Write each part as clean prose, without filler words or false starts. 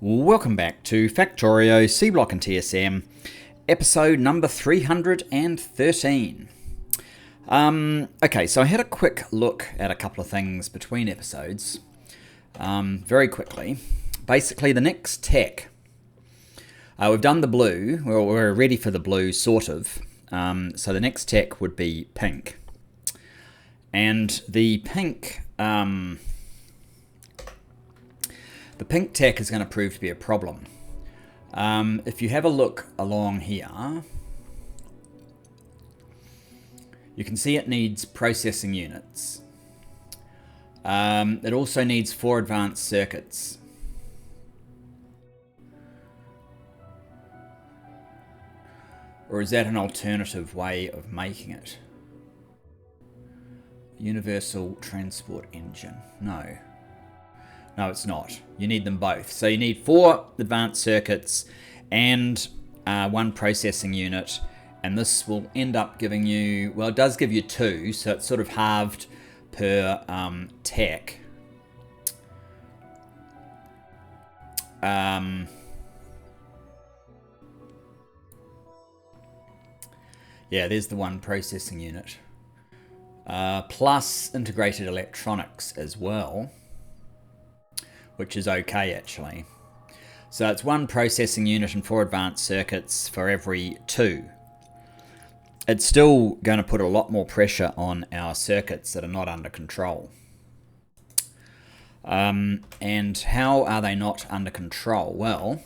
Welcome back to Factorio, Seablock and TSM, episode number 313. Okay, so I had a quick look at a couple of things between episodes, very quickly. Basically, the next tech, we've done the blue, well, we're ready for the blue, sort of, so the next tech would be pink. And the pink tech is going to prove to be a problem. If you have a look along here, you can see it needs processing units. It also needs 4 advanced circuits. Or is that an alternative way of making it? Universal transport engine. No. No, it's not. You need them both. So you need 4 advanced circuits and 1 processing unit. And this will end up giving you, well, it does give you 2. So it's sort of halved per tech. Yeah, there's the 1 processing unit. Plus integrated electronics as well, which is okay actually. So it's 1 processing unit and 4 advanced circuits for every 2. It's still going to put a lot more pressure on our circuits that are not under control. And how are they not under control? Well,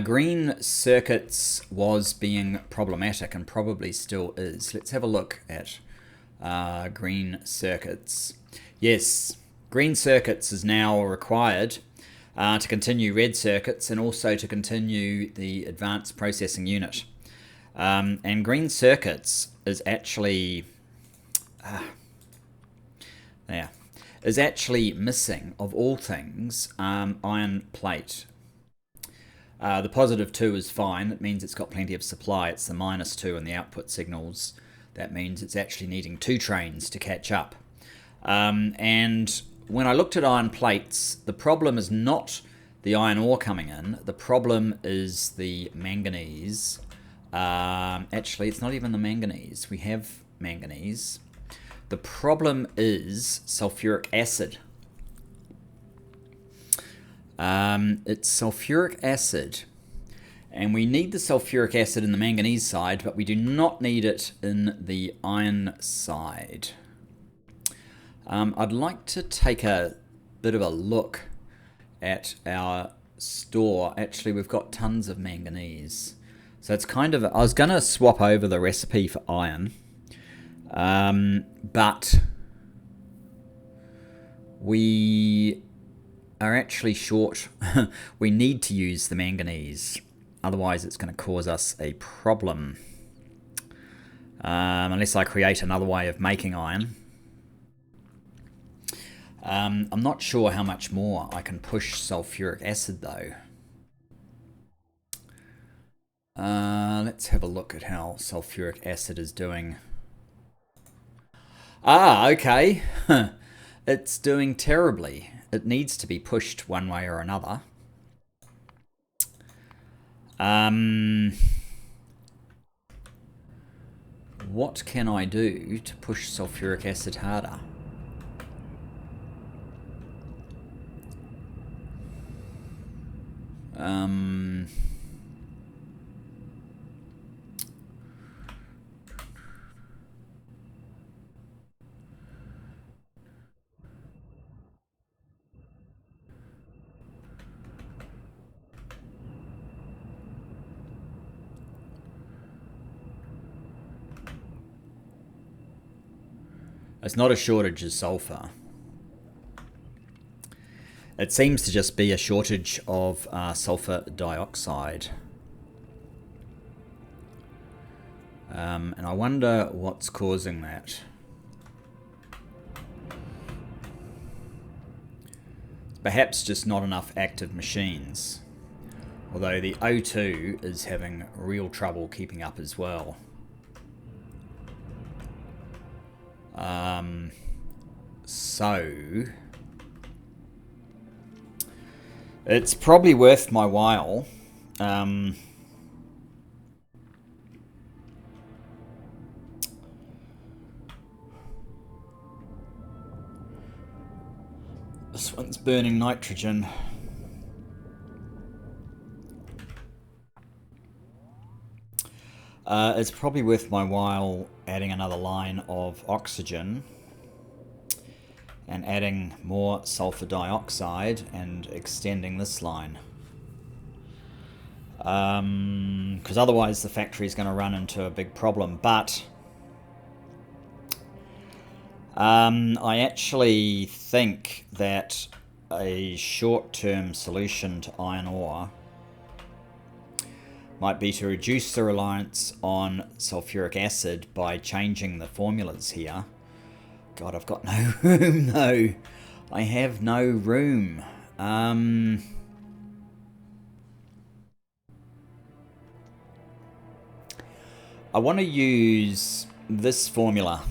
green circuits was being problematic and probably still is. Let's have a look at green circuits. Yes, green circuits is now required to continue red circuits and also to continue the advanced processing unit. And green circuits is actually missing, of all things, iron plate. The positive 2 is fine. That means it's got plenty of supply. It's the minus 2 in the output signals. That means it's actually needing 2 trains to catch up. And when I looked at iron plates, the problem is not the iron ore coming in. The problem is the manganese. Actually, it's not even the manganese. We have manganese. The problem is sulfuric acid. It's sulfuric acid. And we need the sulfuric acid in the manganese side, but we do not need it in the iron side. I'd like to take a bit of a look at our store. Actually, we've got tons of manganese. So it's kind of, I was going to swap over the recipe for iron, but we are actually short. We need to use the manganese. Otherwise, it's going to cause us a problem. Unless I create another way of making iron. I'm not sure how much more I can push sulfuric acid, though. Let's have a look at how sulfuric acid is doing. Okay. It's doing terribly. It needs to be pushed one way or another. What can I do to push sulfuric acid harder? It's not a shortage of sulfur. It seems to just be a shortage of sulfur dioxide. And I wonder what's causing that. Perhaps just not enough active machines. Although the O2 is having real trouble keeping up as well. So It's probably worth my while. This one's burning nitrogen. It's probably worth my while adding another line of oxygen and adding more sulfur dioxide and extending this line. Because otherwise the factory is going to run into a big problem. But I actually think that a short-term solution to iron ore might be to reduce the reliance on sulfuric acid by changing the formulas here. God, I've got no room though. I have no room. I want to use this formula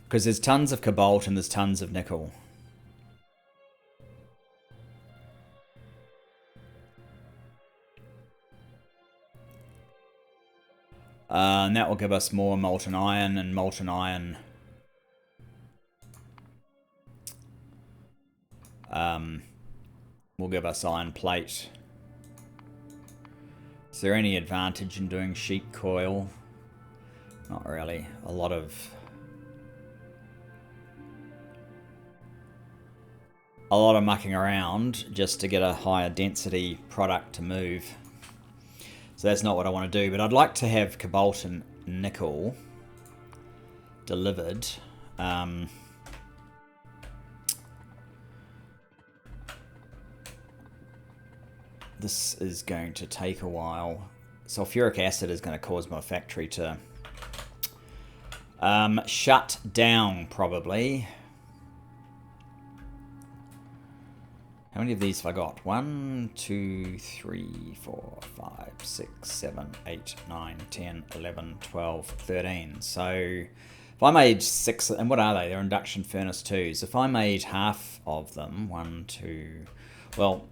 because there's tons of cobalt and there's tons of nickel. And that will give us more molten iron, and molten iron will give us iron plate. Is there any advantage in doing sheet coil? Not really. A lot of mucking around just to get a higher density product to move. So that's not what I want to do, but I'd like to have cobalt and nickel delivered. This is going to take a while. Sulfuric acid is going to cause my factory to shut down, probably. How many of these have I got? 1, 2, 3, 4, 5, 6, 7, 8, 9, 10, 11, 12, 13. So if I made 6, and what are they? They're induction furnace 2s. If I made half of them, 1, 2, well,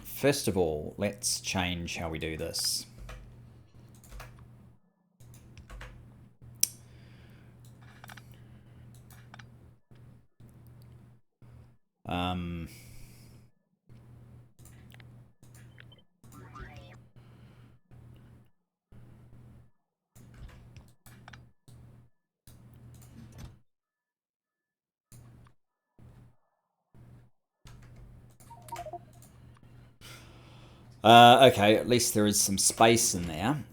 first of all, let's change how we do this. Okay, at least there is some space in there.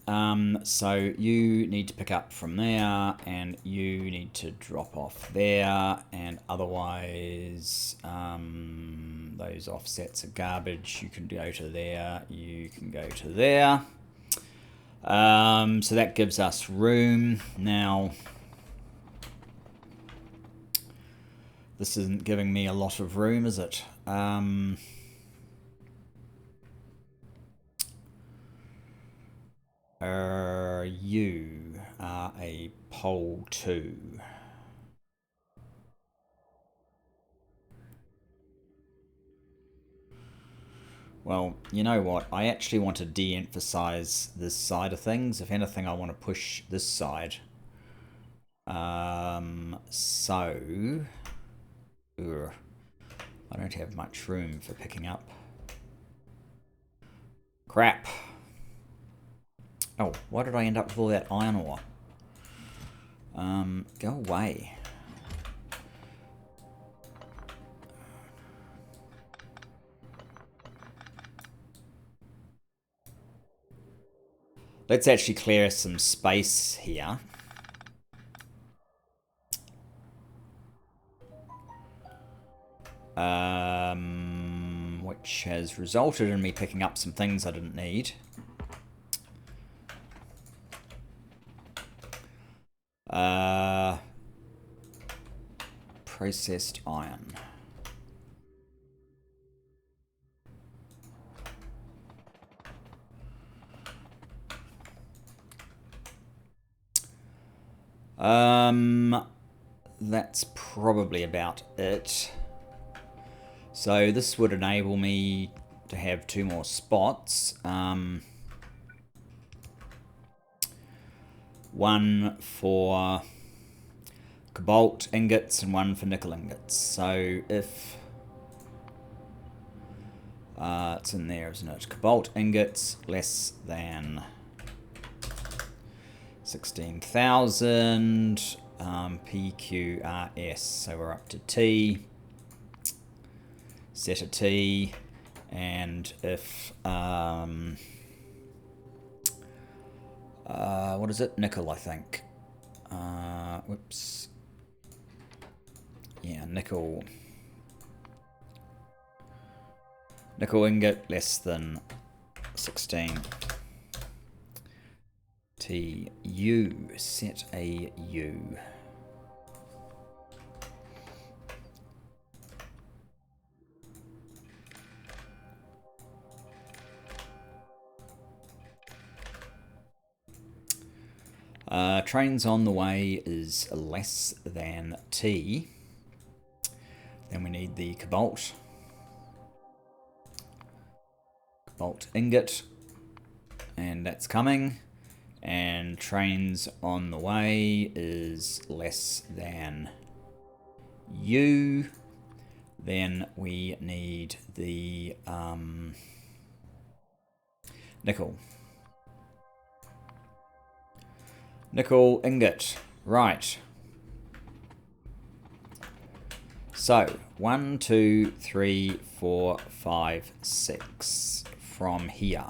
So you need to pick up from there, and you need to drop off there, and otherwise those offsets are garbage. You can go to there, you can go to there. So that gives us room. Now, this isn't giving me a lot of room, is it? You are a pole 2. Well, you know what? I actually want to de-emphasize this side of things. If anything, I want to push this side. So... I don't have much room for picking up. Crap. Oh, why did I end up with all that iron ore? Go away. Let's actually clear some space here. Which has resulted in me picking up some things I didn't need. Processed iron. That's probably about it. So this would enable me to have 2 more spots. One for cobalt ingots and one for nickel ingots. So if it's in there, isn't it? Cobalt ingots less than 16,000 PQRS. So we're up to T. Set a T, and if what is it? Nickel, I think. Whoops. Yeah, nickel. Nickel ingot less than 16. TU. Set a U. Trains on the way is less than T. Then we need the cobalt. Cobalt ingot. And that's coming. And trains on the way is less than U. Then we need the nickel. Nickel ingot. Right. So 1, 2, 3, 4, 5, 6 from here.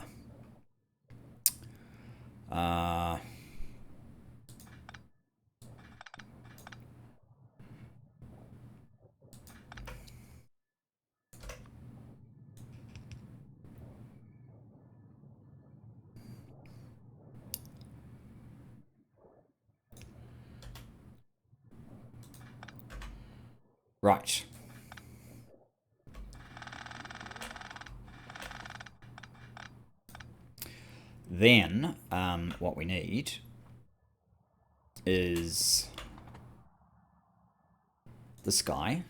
Right. Then what we need is this guy.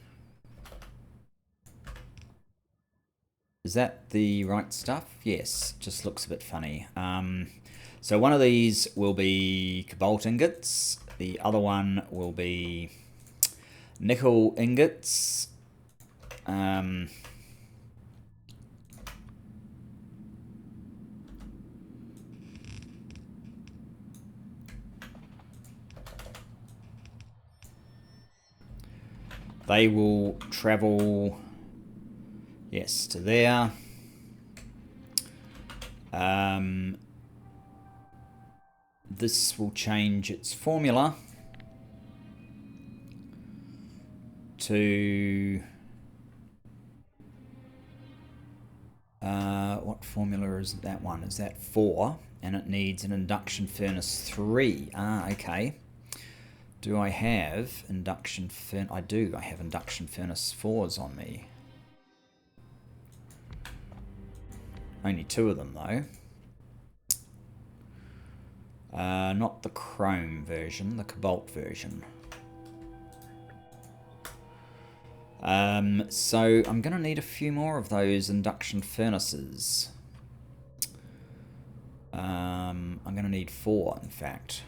Is that the right stuff? Yes, just looks a bit funny. So one of these will be cobalt ingots. The other one will be nickel ingots. They will travel, yes, to there. This will change its formula to what formula is that one? Is that 4? And it needs an induction furnace 3. Okay. Do I have induction furnace? I do. I have induction furnace 4s on me. Only 2 of them though. Not the chrome version, the cobalt version. So I'm going to need a few more of those induction furnaces. I'm going to need 4, in fact.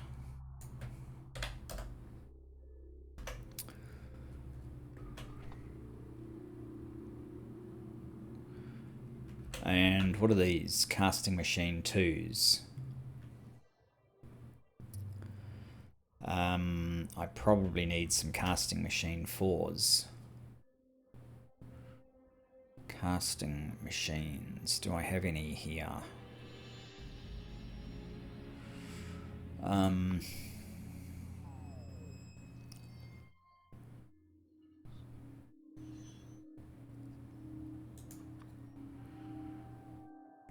And what are these? Casting machine 2s. I probably need some casting machine 4s. Casting machines. Do I have any here?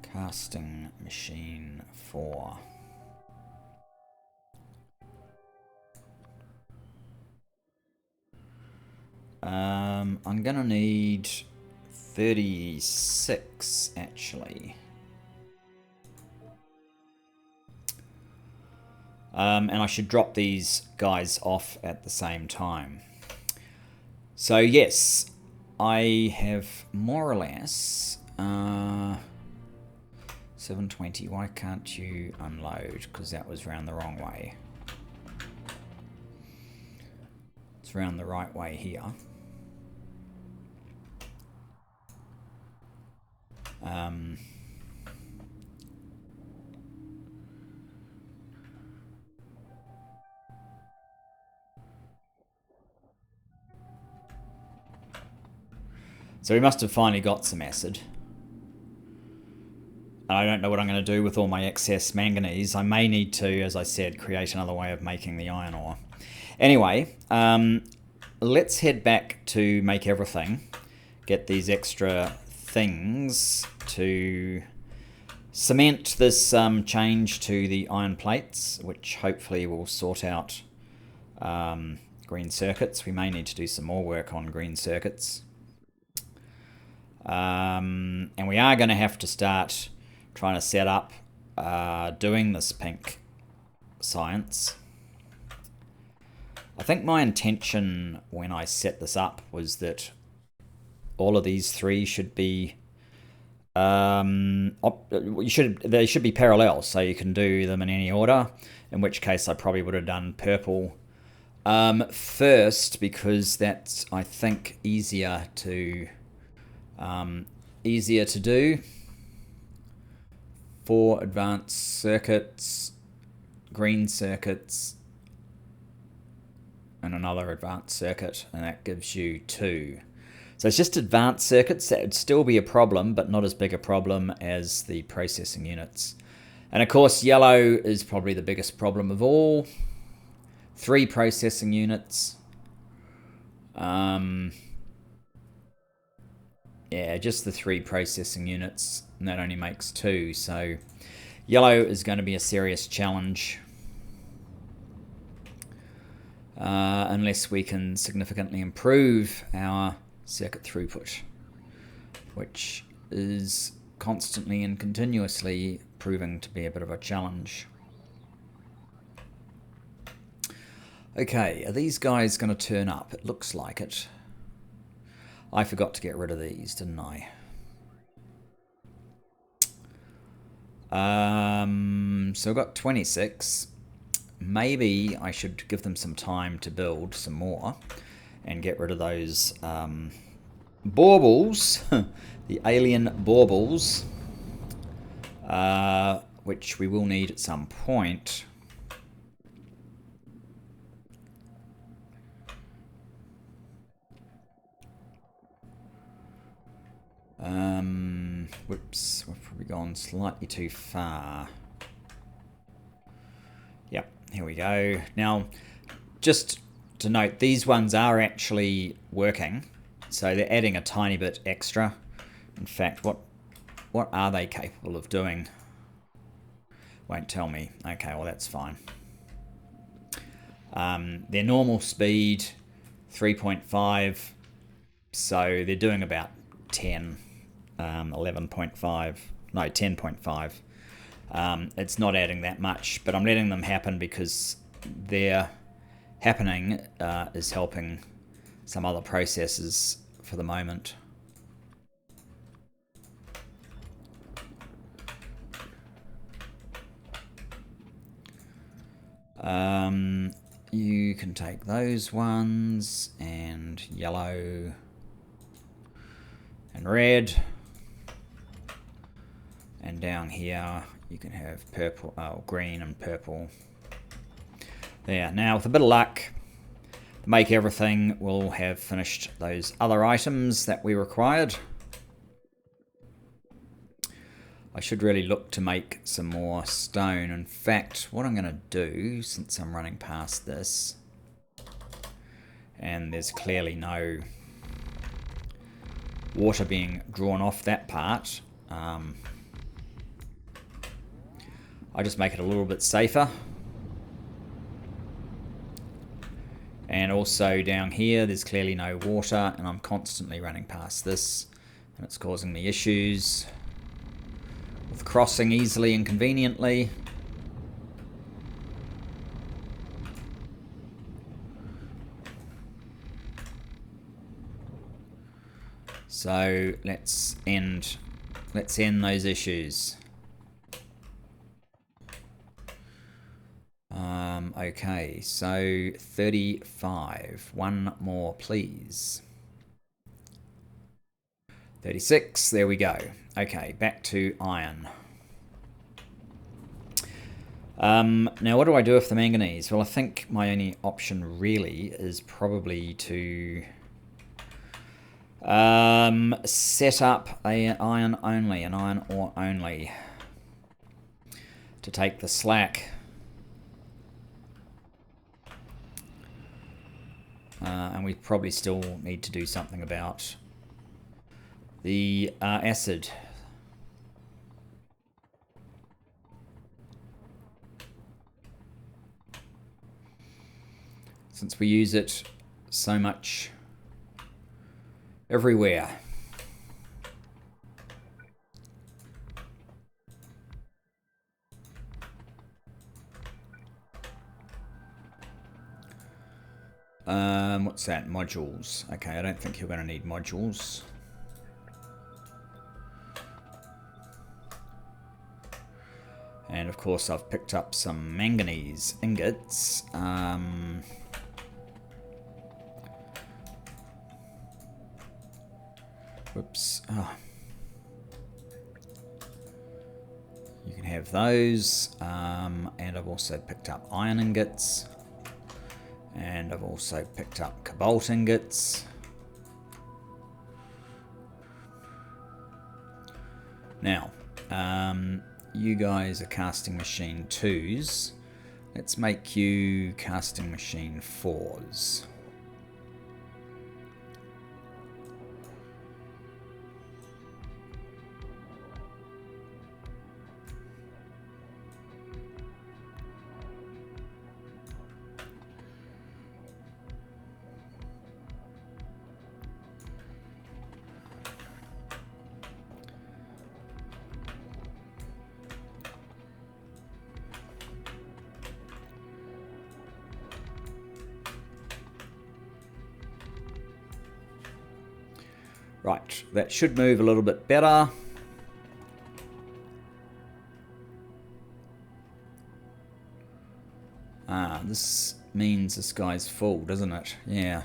Casting machine 4. I'm gonna need 36 actually. And I should drop these guys off at the same time. So yes, I have more or less 720. Why can't you unload? Because that was round the wrong way. It's round the right way here. So we must have finally got some acid. I don't know what I'm going to do with all my excess manganese. I may need to, as I said, create another way of making the iron ore. Anyway, let's head back to make everything. Get these extra things to cement this change to the iron plates, which hopefully will sort out green circuits. We may need to do some more work on green circuits. And we are going to have to start trying to set up doing this pink science. I think my intention when I set this up was that all of these three should be they should be parallel, so you can do them in any order, in which case I probably would have done purple first, because that's, I think, easier to do for advanced circuits, green circuits, and another advanced circuit, and that gives you 2. So it's just advanced circuits. That would still be a problem, but not as big a problem as the processing units. And of course, yellow is probably the biggest problem of all. 3 processing units. Yeah, just the 3 processing units, and that only makes 2. So yellow is going to be a serious challenge. Unless we can significantly improve our circuit throughput, which is constantly and continuously proving to be a bit of a challenge. Okay, are these guys going to turn up? It looks like it. I forgot to get rid of these, didn't I? So I've got 26. Maybe I should give them some time to build some more and get rid of those baubles, the alien baubles, which we will need at some point. Whoops, we've probably gone slightly too far. Yep, here we go. Now, just to note, these ones are actually working, so they're adding a tiny bit extra. In fact, what are they capable of doing? Won't tell me. Okay, well that's fine. Their normal speed 3.5, so they're doing about 10, 11.5, no, 10.5. It's not adding that much, but I'm letting them happen because their happening is helping some other processes for the moment. You can take those ones, and yellow and red, and down here you can have purple, green and purple. There. Now with a bit of luck, to make everything, we'll have finished those other items that we required. I should really look to make some more stone. In fact, what I'm going to do, since I'm running past this, and there's clearly no water being drawn off that part, I just make it a little bit safer. And also down here, there's clearly no water, and I'm constantly running past this, and it's causing me issues with crossing easily and conveniently. So let's end those issues. Okay, so 35. One more, please. 36. There we go. Okay, back to iron. Now, what do I do with the manganese? Well, I think my only option really is probably to set up an iron ore only, to take the slack. And we probably still need to do something about the acid. Since we use it so much everywhere. What's that? Modules. Okay, I don't think you're going to need modules. And of course I've picked up some manganese ingots. Whoops. Oh. You can have those. And I've also picked up iron ingots. And I've also picked up cobalt ingots. Now, you guys are casting machine 2s. Let's make you casting machine 4s. Right, that should move a little bit better. This means this guy's full, doesn't it? Yeah.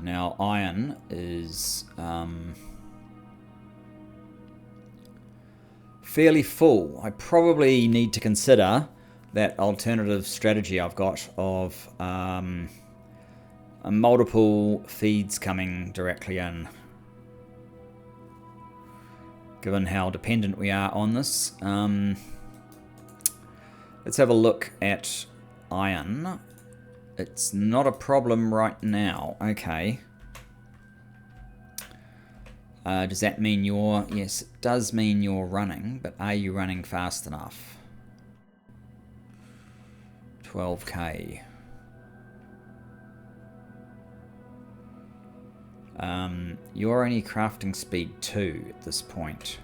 Now, iron is fairly full. I probably need to consider that alternative strategy I've got of multiple feeds coming directly in, given how dependent we are on this. Let's have a look at iron. It's not a problem right now. Okay. Does that mean you're... Yes, it does mean you're running, but are you running fast enough? 12k. You're only crafting speed 2 at this point.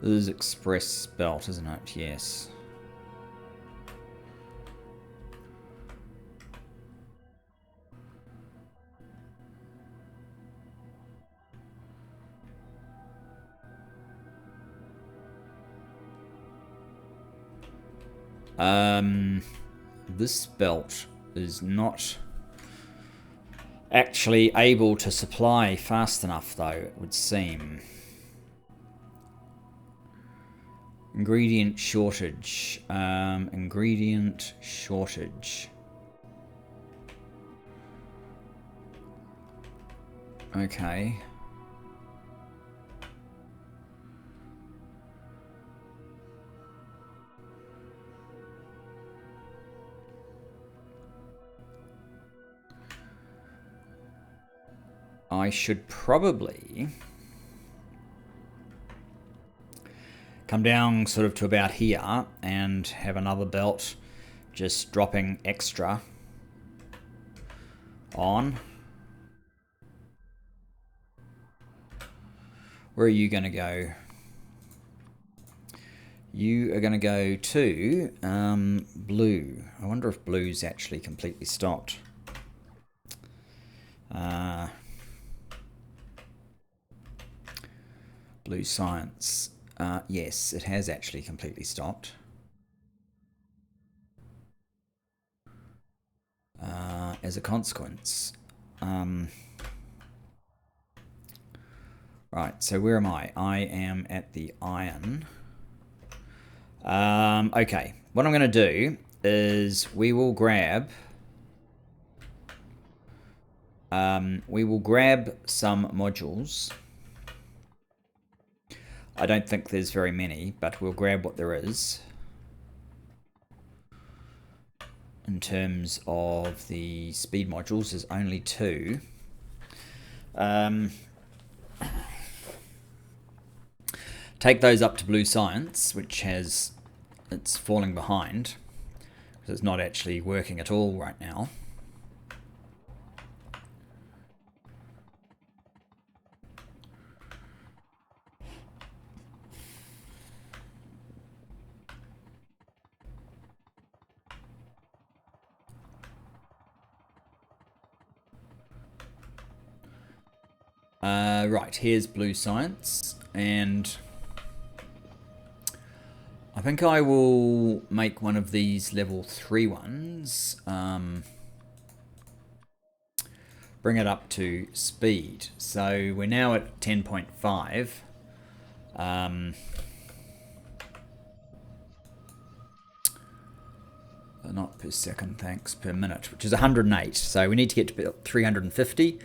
This is express belt, isn't it? Yes. This belt is not actually able to supply fast enough, though, it would seem. Ingredient shortage. Ingredient shortage. Okay. I should probably come down sort of to about here and have another belt just dropping extra on. Where are you going to go? You are going to go to blue. I wonder if blue's actually completely stopped. Blue science. Yes, it has actually completely stopped. As a consequence. Right, so where am I? I am at the iron. Okay, what I'm going to do is we will grab some modules. I don't think there's very many, but we'll grab what there is. In terms of the speed modules, there's only 2. Take those up to blue science, which it's falling behind because it's not actually working at all right now. Right, here's blue science, and I think I will make one of these level 3 ones, bring it up to speed. So we're now at 10.5. Not per second, thanks, per minute, which is 108. So we need to get to 350.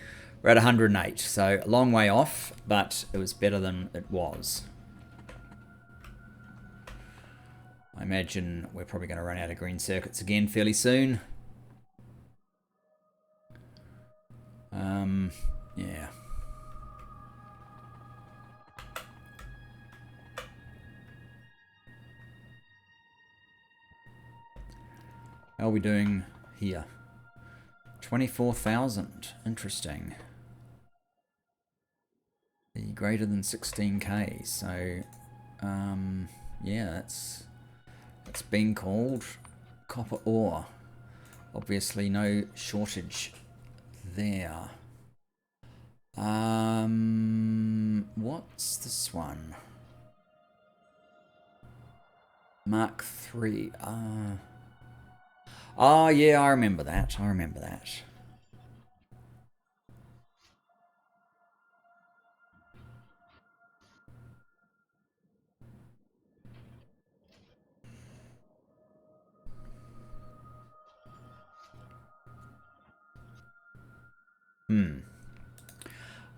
We're at 108, so a long way off, but it was better than it was. I imagine we're probably going to run out of green circuits again fairly soon. Yeah. How are we doing here? 24,000. Interesting. The greater than 16k. So, yeah, that's been called copper ore. Obviously, no shortage there. What's this one? Mark 3. Oh, yeah, I remember that.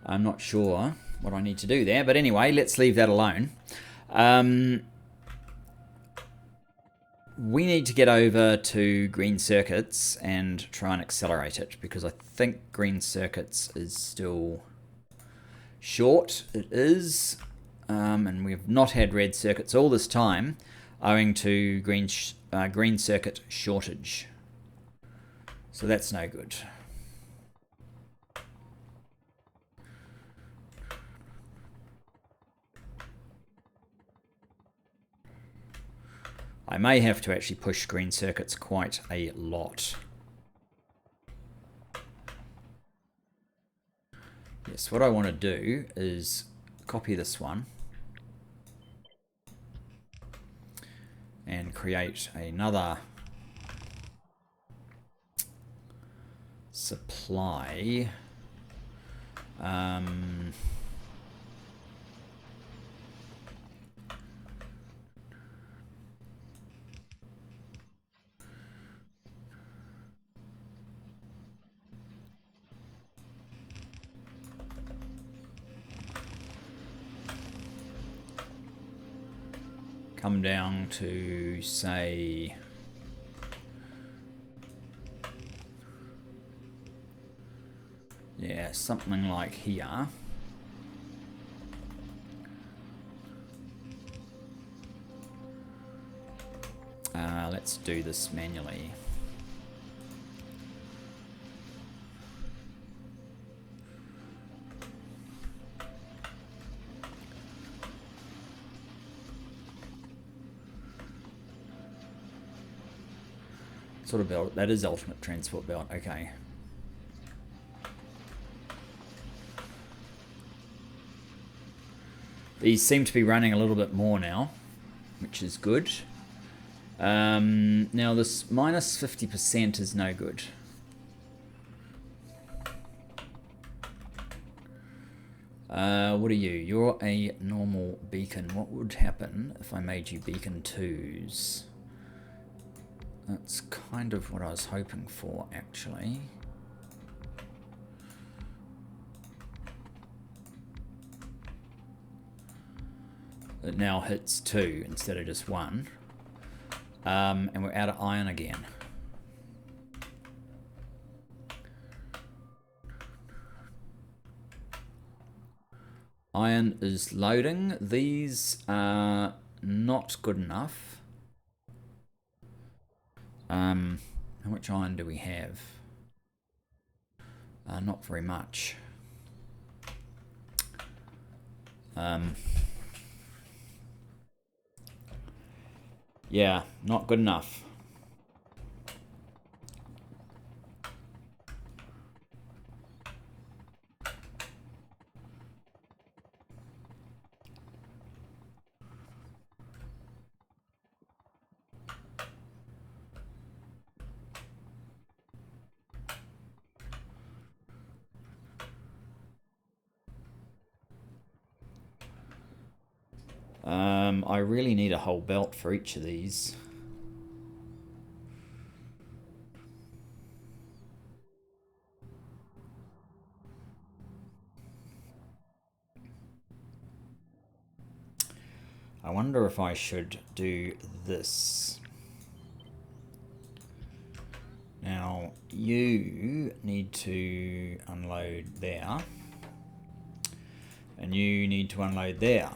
I'm not sure what I need to do there, but anyway, let's leave that alone. We need to get over to green circuits and try and accelerate it, because I think green circuits is still short. It is, and we've not had red circuits all this time, owing to green circuit shortage. So that's no good. I may have to actually push green circuits quite a lot. Yes, what I want to do is copy this one and create another supply. Come down to, say, Yeah, something like here. Let's do this manually. Sort of belt. That is ultimate transport belt. Okay. These seem to be running a little bit more now, which is good. Now this minus 50% is no good. What are you? You're a normal beacon. What would happen if I made you beacon 2s? That's kind of what I was hoping for, actually. It now hits 2 instead of just 1. And we're out of iron again. Iron is loading. These are not good enough. How much iron do we have? Not very much. Yeah, not good enough. I really need a whole belt for each of these. I wonder if I should do this. Now, you need to unload there. And you need to unload there.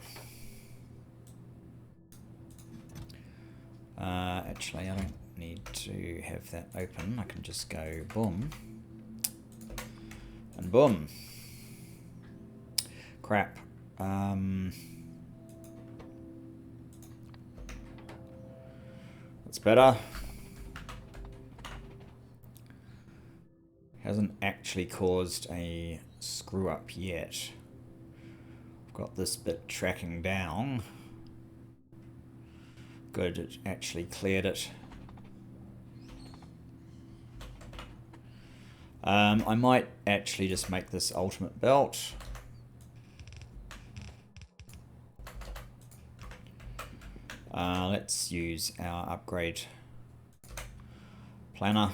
Actually, I don't need to have that open. I can just go boom. And boom. Crap. That's better. Hasn't actually caused a screw up yet. I've got this bit tracking down. Good, it actually cleared it. I might actually just make this ultimate belt. Let's use our upgrade planner.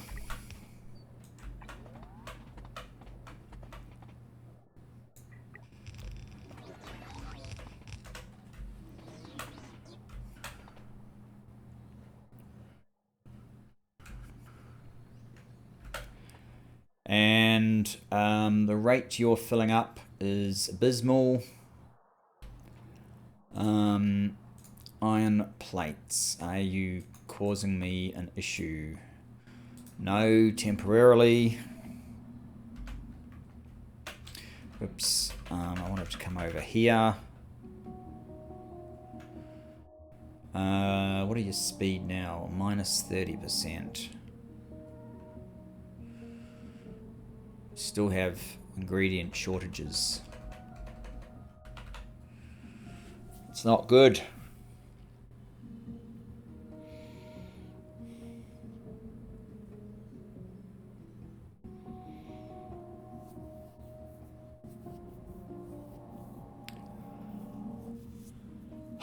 And the rate you're filling up is abysmal. Iron plates. Are you causing me an issue? No, temporarily. Oops. I wanted to come over here. What are your speed now? Minus 30%. Still have ingredient shortages. It's not good.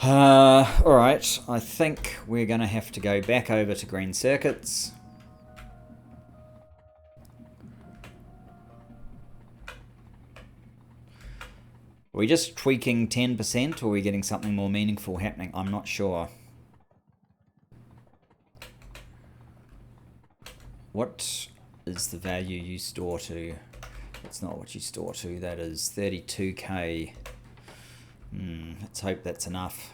Alright, I think we're going to have to go back over to green circuits. Are we just tweaking 10% or are we getting something more meaningful happening? I'm not sure. What is the value you store to? That's not what you store to. That is 32k. Let's hope that's enough.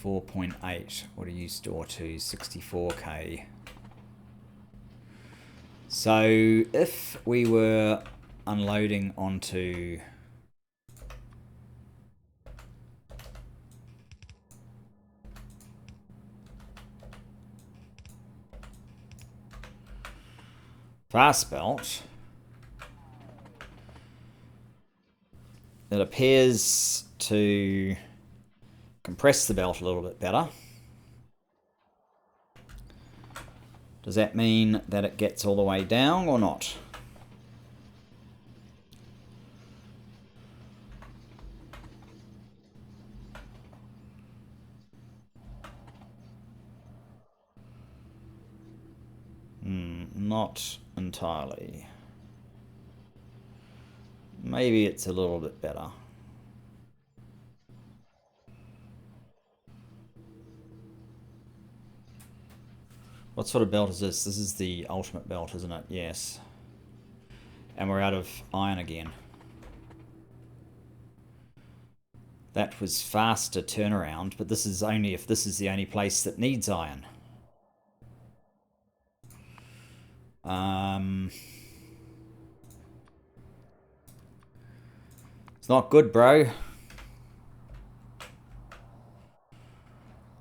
4.8. What do you store to? 64k. So if we were unloading onto fast belt, it appears to compress the belt a little bit better. Does that mean that it gets all the way down or not? Not entirely. Maybe it's a little bit better. What sort of belt is this? This is the ultimate belt, isn't it? Yes. And we're out of iron again. That was faster turnaround, but this is only if this is the only place that needs iron. It's not good, bro.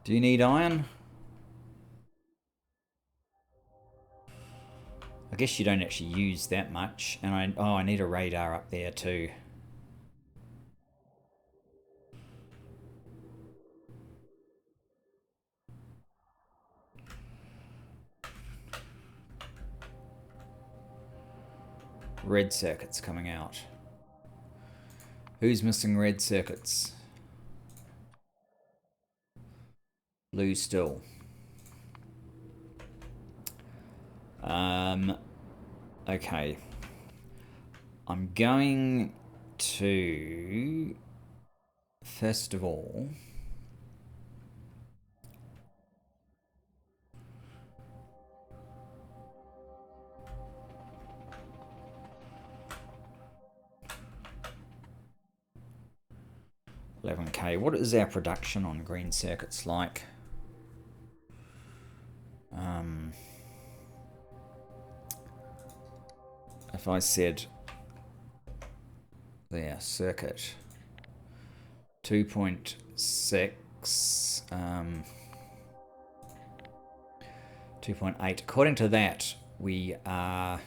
Do you need iron? I guess you don't actually use that much. And I need a radar up there too. Red circuits coming out. Who's missing red circuits? Blue still. Okay. I'm going to, first of all, $11K. What is our production on green circuits like? If I said there, circuit 2.6, 2.8. According to that, we are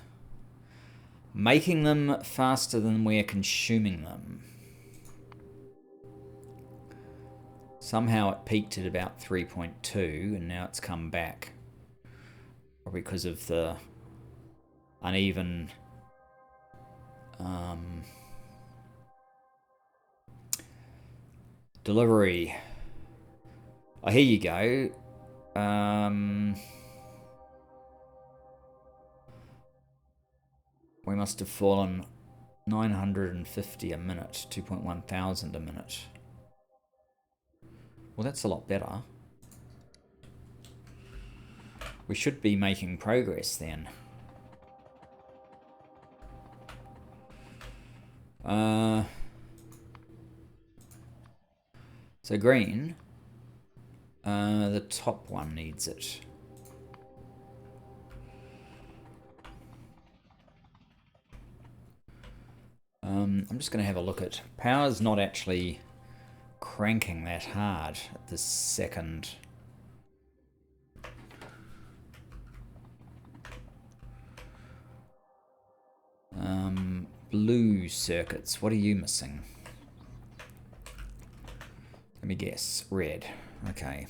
making them faster than we're consuming them. Somehow it peaked at about 3.2 and now it's come back. Probably because of the uneven delivery. Oh, here you go. We must have fallen 950 a minute, 2.1 thousand a minute. Well, that's a lot better. We should be making progress then. So green, the top one needs it. I'm just going to have a look at power's not actually cranking that hard at this second. Blue circuits, what are you missing? Let me guess, red. Okay.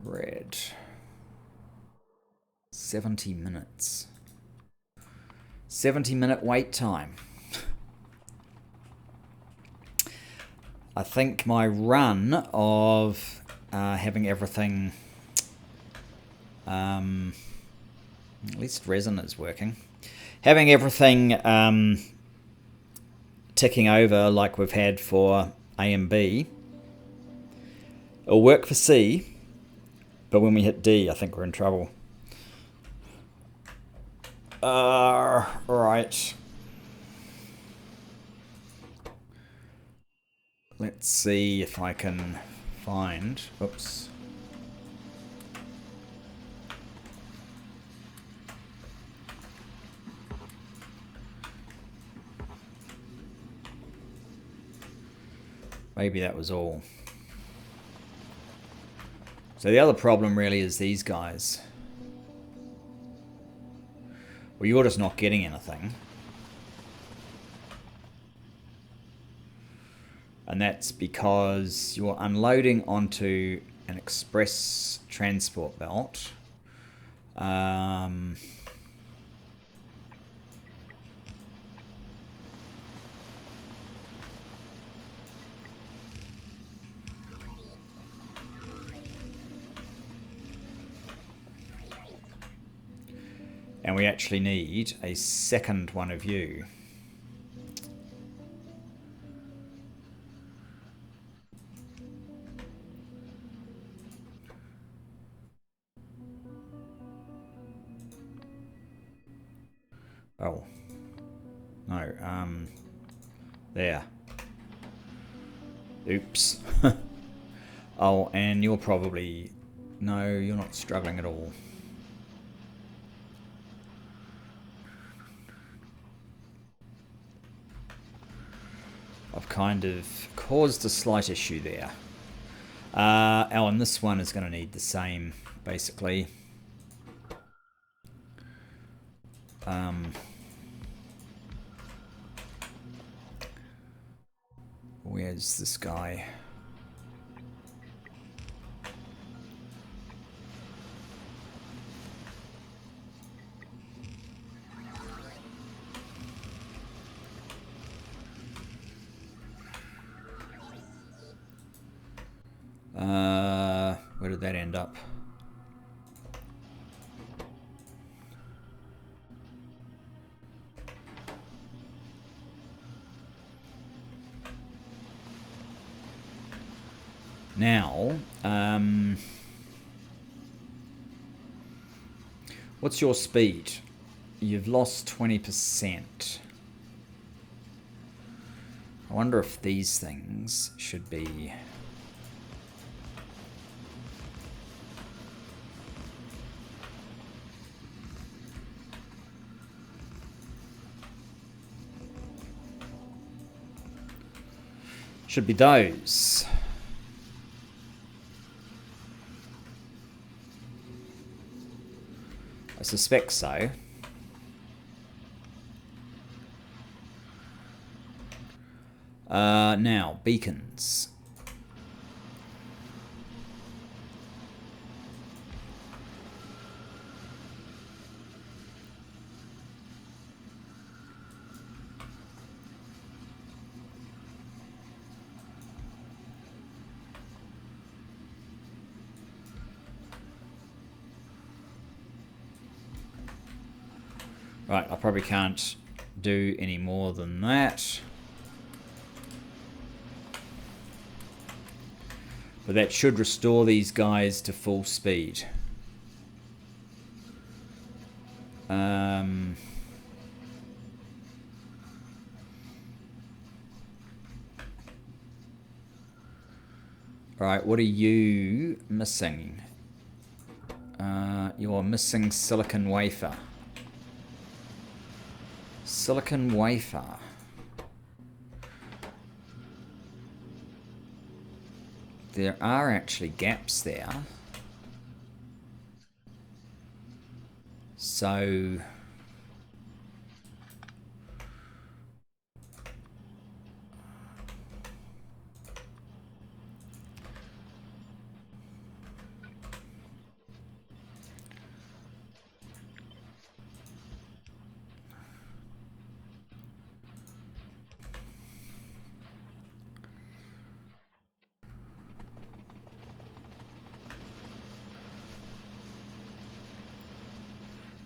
Red. 70 minutes. 70-minute wait time. I think my run of having everything, at least resin is working, having everything ticking over like we've had for A and B, it'll work for C, But when we hit D, I think we're in trouble. Right. Let's see if I can find... Oops. Maybe that was all. So the other problem really is these guys. Well, you're just not getting anything. And that's because you're unloading onto an express transport belt. And we actually need a second one of you. Oh. No, there. Oops. Oh, and you're probably... No, you're not struggling at all. I've kind of caused a slight issue there. Oh, and this one is going to need the same, basically. Where's this guy? Where did that end up? Now, what's your speed? You've lost 20%. I wonder if these things should be... Should be those. I suspect so. Now, beacons. Right, I probably can't do any more than that. But that should restore these guys to full speed. Right, what are you missing? You're missing silicon wafer. Silicon wafer. There are actually gaps there. So...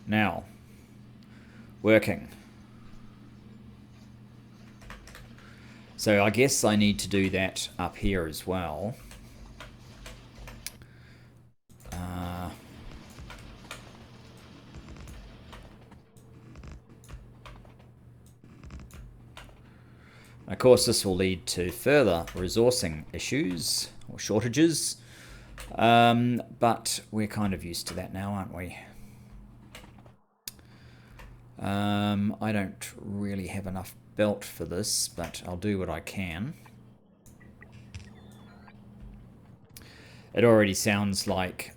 Now, working. So I guess I need to do that up here as well. Of course, this will lead to further resourcing issues or shortages, but we're kind of used to that now, aren't we? I don't really have enough belt for this, but I'll do what I can. It already sounds like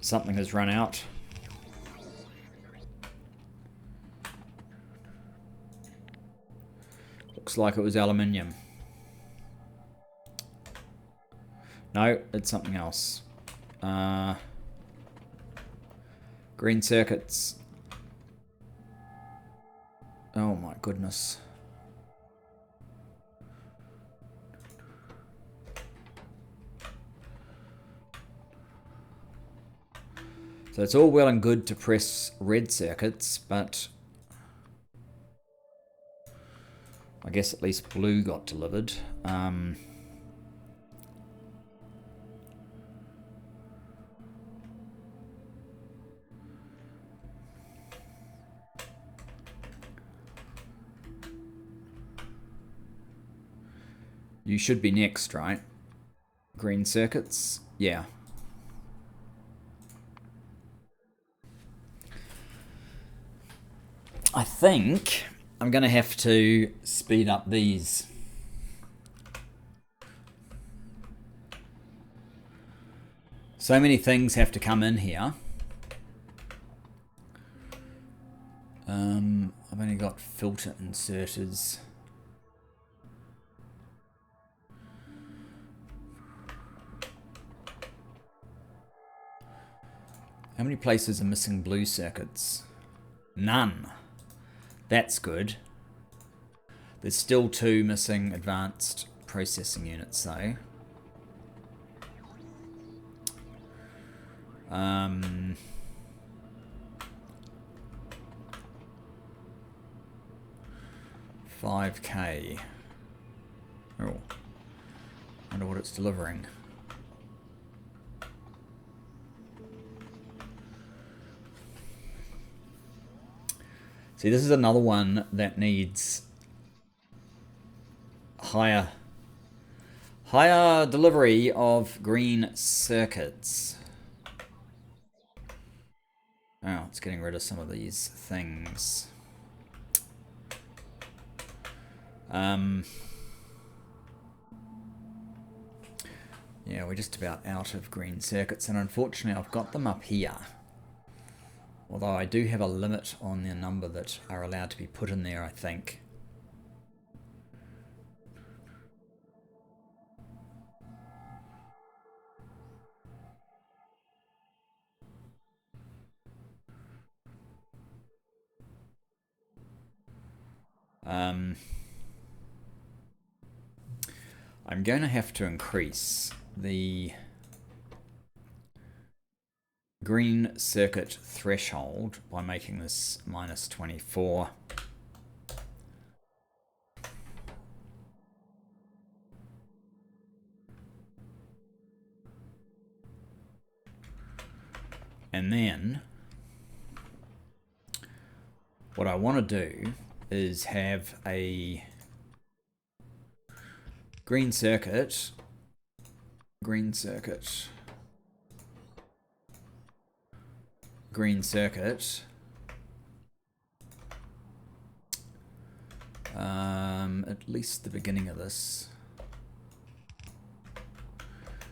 something has run out. Looks like it was aluminium. No, it's something else. Green circuits. Oh my goodness. So it's all well and good to press red circuits, but I guess at least blue got delivered. You should be next, right? Green circuits? Yeah. I think I'm going to have to speed up these. So many things have to come in here. I've only got filter inserters. How many places are missing blue circuits? None. That's good. There's still 2 missing advanced processing units though. 5K. Oh. Wonder what it's delivering. See, this is another one that needs higher delivery of green circuits. Oh, it's getting rid of some of these things. Yeah, we're just about out of green circuits, and unfortunately I've got them up here. Although I do have a limit on the number that are allowed to be put in there, I think. I'm going to have to increase the green circuit threshold by making this -24. And then what I want to do is have a green circuit, green circuit, green circuit, at least the beginning of this.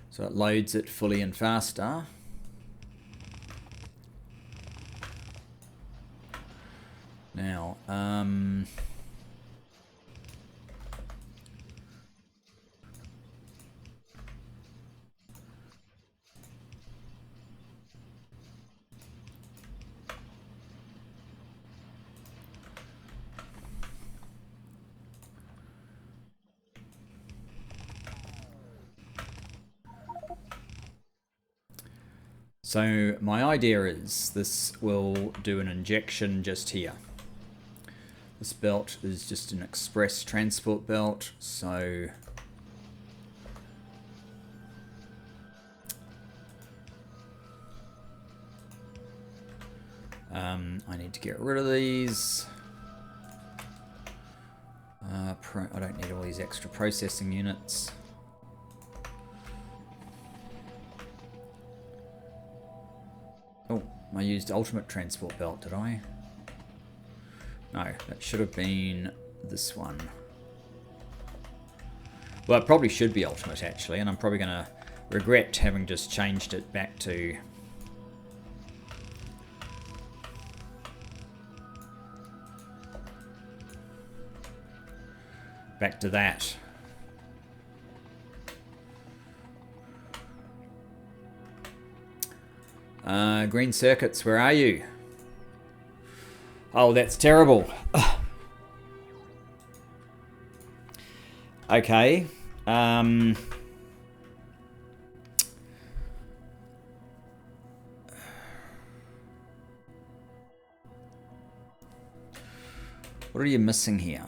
So it loads it fully and faster. Now, so my idea is this will do an injection just here. This belt is just an express transport belt, so I need to get rid of these. I don't need all these extra processing units. Oh, I used ultimate transport belt, did I? No, that should have been this one. Well, it probably should be ultimate, actually, and I'm probably going to regret having just changed it back to... that. Green circuits, where are you? Oh, that's terrible. Okay. What are you missing here?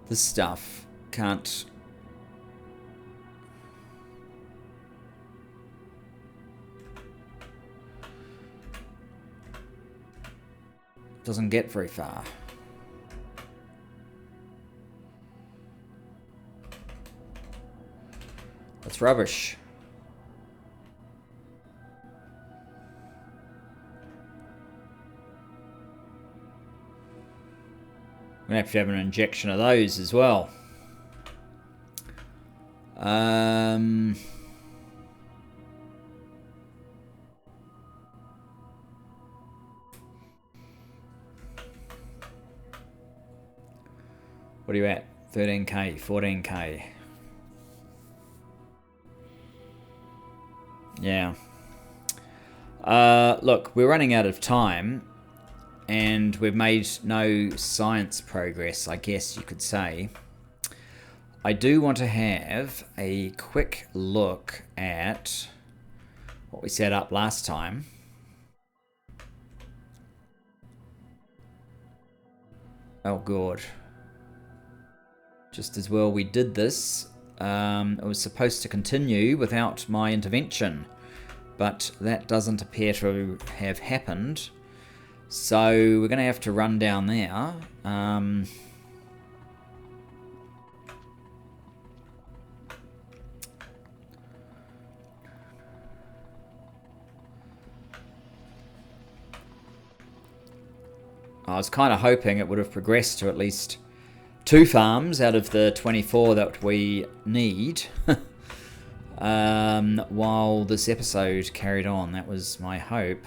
This stuff can't... doesn't get very far. That's rubbish. I'm going to have an injection of those as well. What are you at? 13k, 14k. Yeah. Look, we're running out of time. And we've made no science progress, I guess you could say. I do want to have a quick look at what we set up last time. Oh, God. Just as well we did this. It was supposed to continue without my intervention, but that doesn't appear to have happened. So we're going to have to run down there. I was kind of hoping it would have progressed to at least 2 farms out of the 24 that we need. While this episode carried on. That was my hope.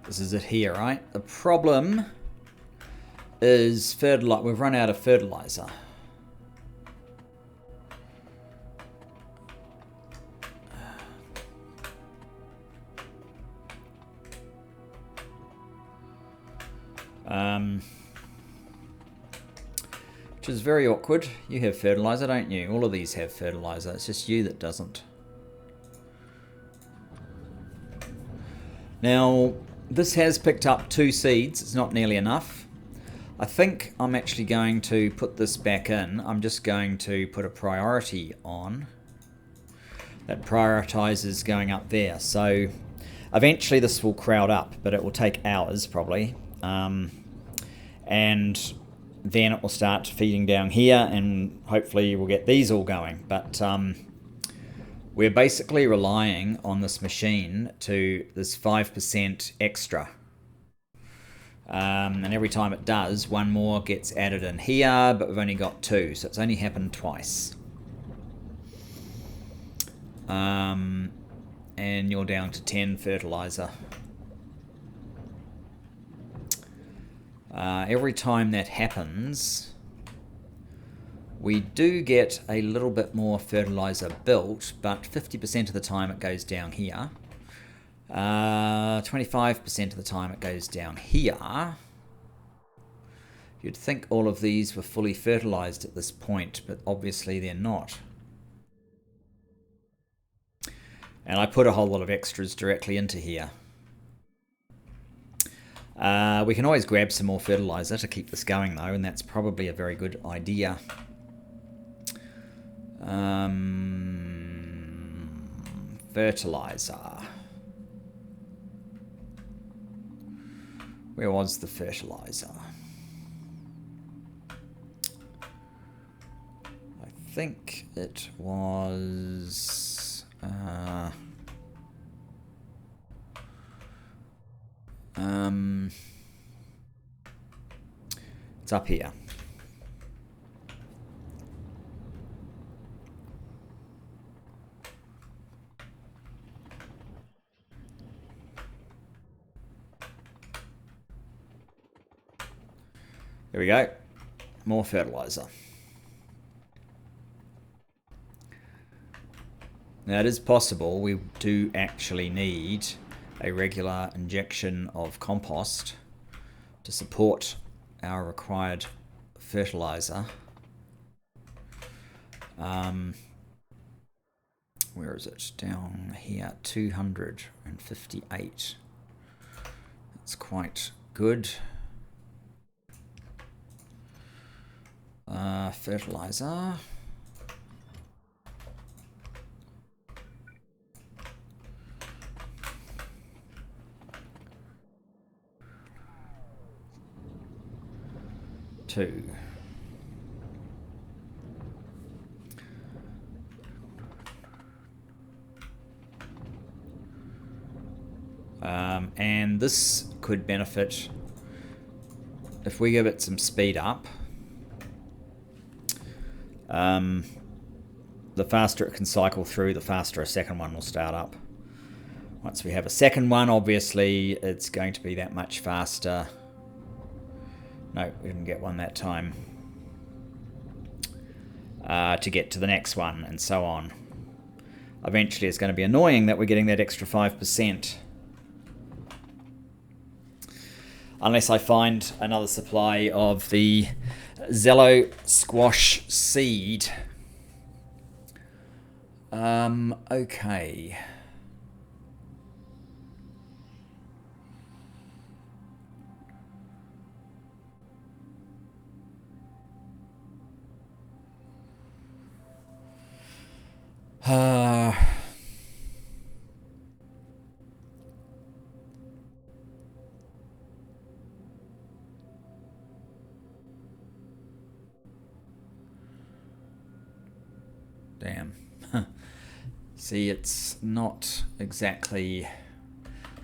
This is it here, right? The problem is fertilizer. We've run out of fertilizer. Which is very awkward. You have fertilizer, don't you? All of these have fertilizer. It's just you that doesn't. Now, this has picked up 2 seeds. It's not nearly enough. I think I'm actually going to put this back in. I'm just going to put a priority on. That prioritizes going up there. So eventually this will crowd up, but it will take hours probably. And then it will start feeding down here, and hopefully we'll get these all going. But we're basically relying on this machine to this 5% extra. And every time it does, 1 more gets added in here, but we've only got 2, so it's only happened twice. And you're down to 10 fertilizer. Every time that happens, we do get a little bit more fertilizer built, but 50% of the time it goes down here. 25% of the time it goes down here. You'd think all of these were fully fertilized at this point, but obviously they're not. And I put a whole lot of extras directly into here. We can always grab some more fertilizer to keep this going though, and that's probably a very good idea. Fertilizer. Where was the fertilizer? I think it was... it's up here. There we go. More fertilizer. Now it is possible we do actually need a regular injection of compost to support our required fertilizer. Where is it? Down here, 258. That's quite good. Fertilizer. Two. And this could benefit if we give it some speed up. The faster it can cycle through, the faster a second one will start up. Once we have a second one, obviously it's going to be that much faster. No, we didn't get one that time. To get to the next one, and so on. Eventually it's going to be annoying that we're getting that extra 5%. Unless I find another supply of the Zello squash seed. Okay. Damn. See, it's not exactly...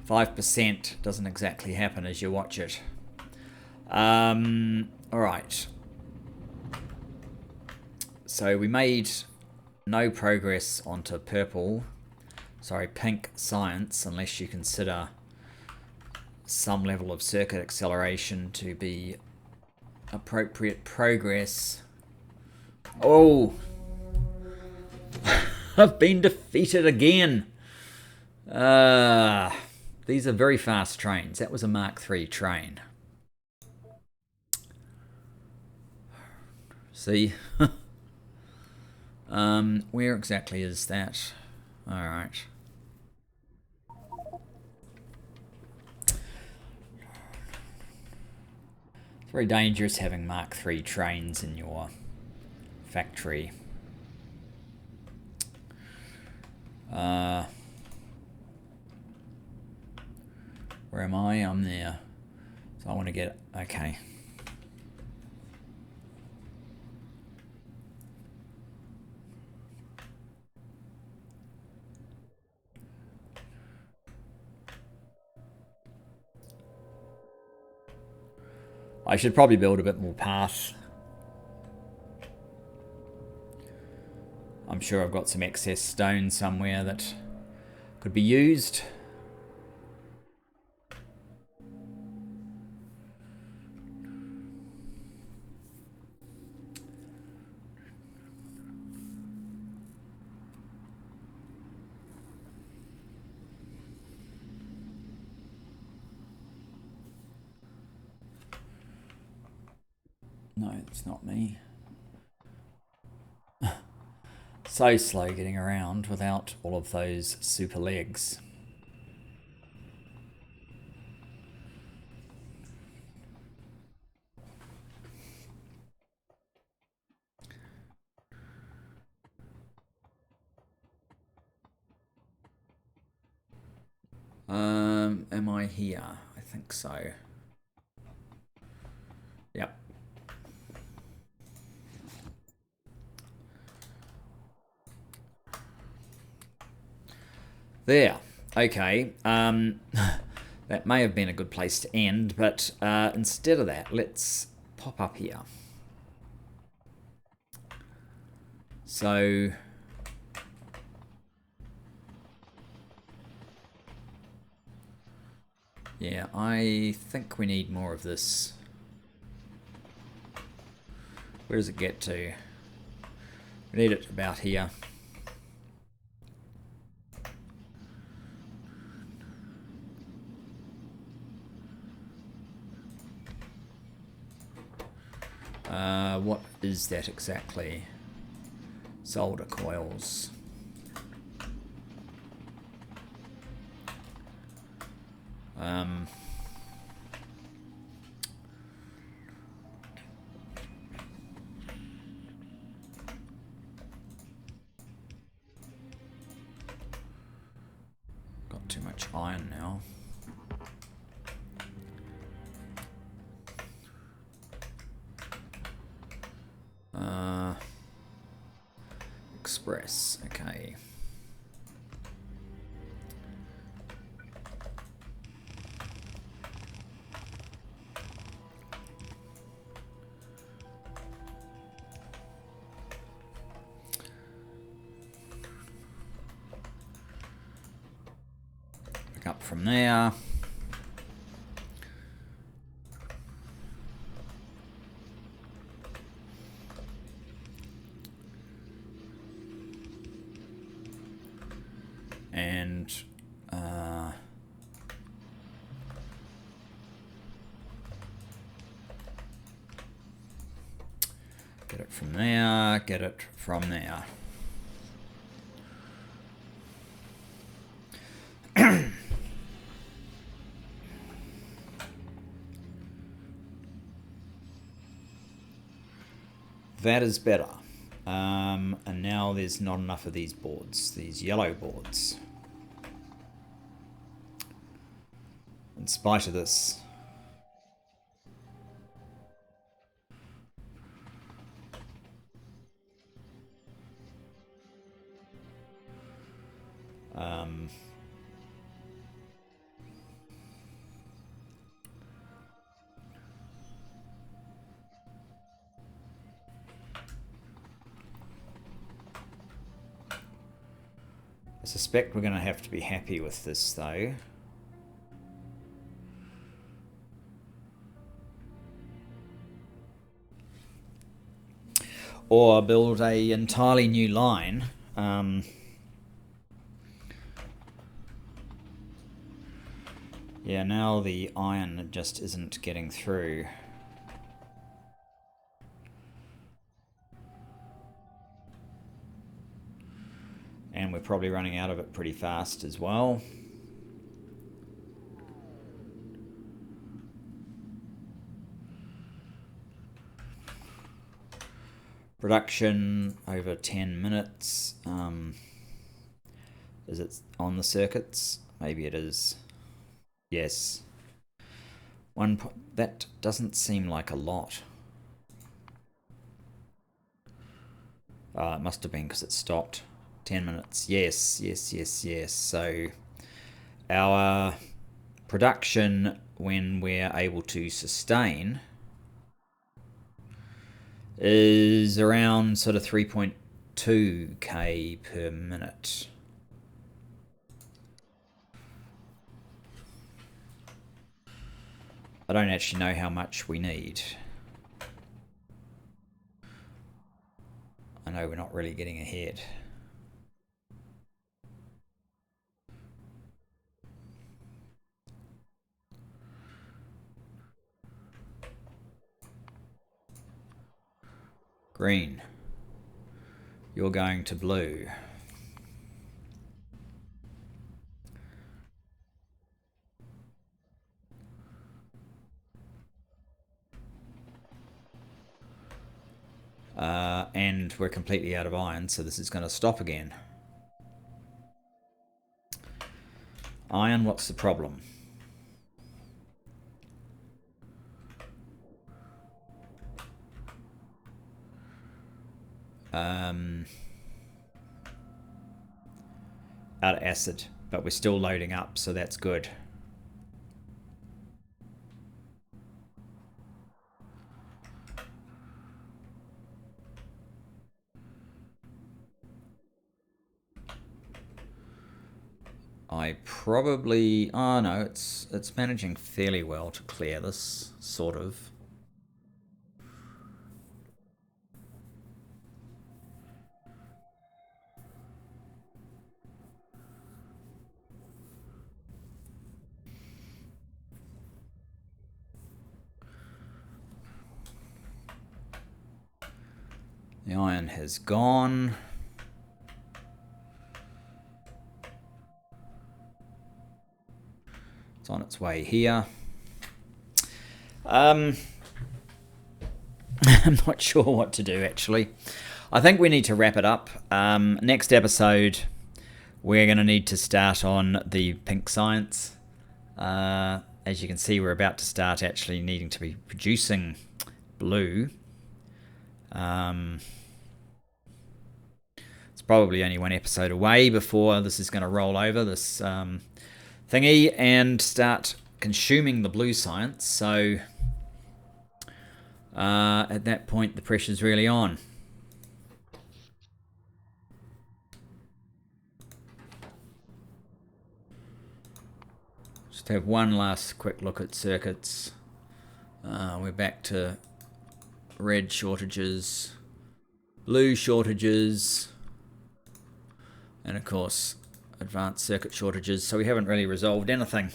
5% doesn't exactly happen as you watch it. Alright. So we made no progress onto pink science, unless you consider some level of circuit acceleration to be appropriate progress. Oh! I've been defeated again! These are very fast trains. That was a Mark III train. See? Where exactly is that? Alright. It's very dangerous having Mark III trains in your factory. Where am I? I'm there. So I want to get... Okay. I should probably build a bit more path. I'm sure I've got some excess stone somewhere that could be used. No, it's not me. So slow getting around without all of those super legs. Am I here? I think so. Yep. There. Okay. That may have been a good place to end, but instead of that, let's pop up here. So yeah, I think we need more of this. Where does it get to? We need it about here. What is that exactly? Solder coils. Got too much iron now. Express, okay. Pick up from there. And get it from there, get it from there. That is better. And now there's not enough of these boards, these yellow boards. In spite of this. I suspect we're going to have to be happy with this though. Or build a entirely new line. Yeah, now the iron just isn't getting through. And we're probably running out of it pretty fast as well. Production over 10 minutes. Is it on the circuits? Maybe it is. Yes. That doesn't seem like a lot. It must have been because it stopped. 10 minutes. Yes, yes, yes, yes. So our production, when we're able to sustain, is around sort of 3.2k per minute. I don't actually know how much we need. I know we're not really getting ahead. Green. You're going to blue. And we're completely out of iron, so this is going to stop again. Iron, what's the problem? Out of acid, but we're still loading up, so that's good. I probably... Oh no, it's managing fairly well to clear this, sort of. The iron has gone. It's on its way here. I'm not sure what to do, actually. I think we need to wrap it up. Next episode, we're going to need to start on the pink science. As you can see, we're about to start actually needing to be producing blue. It's probably only one episode away before this is going to roll over, this thingy, and start consuming the blue science. So at that point, the pressure's really on. Just have one last quick look at circuits. We're back to red shortages, blue shortages, and of course advanced circuit shortages, so we haven't really resolved anything.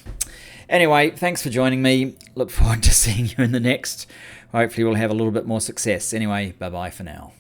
Anyway, thanks for joining me. Look forward to seeing you in the next. Hopefully we'll have a little bit more success. Anyway, bye bye for now.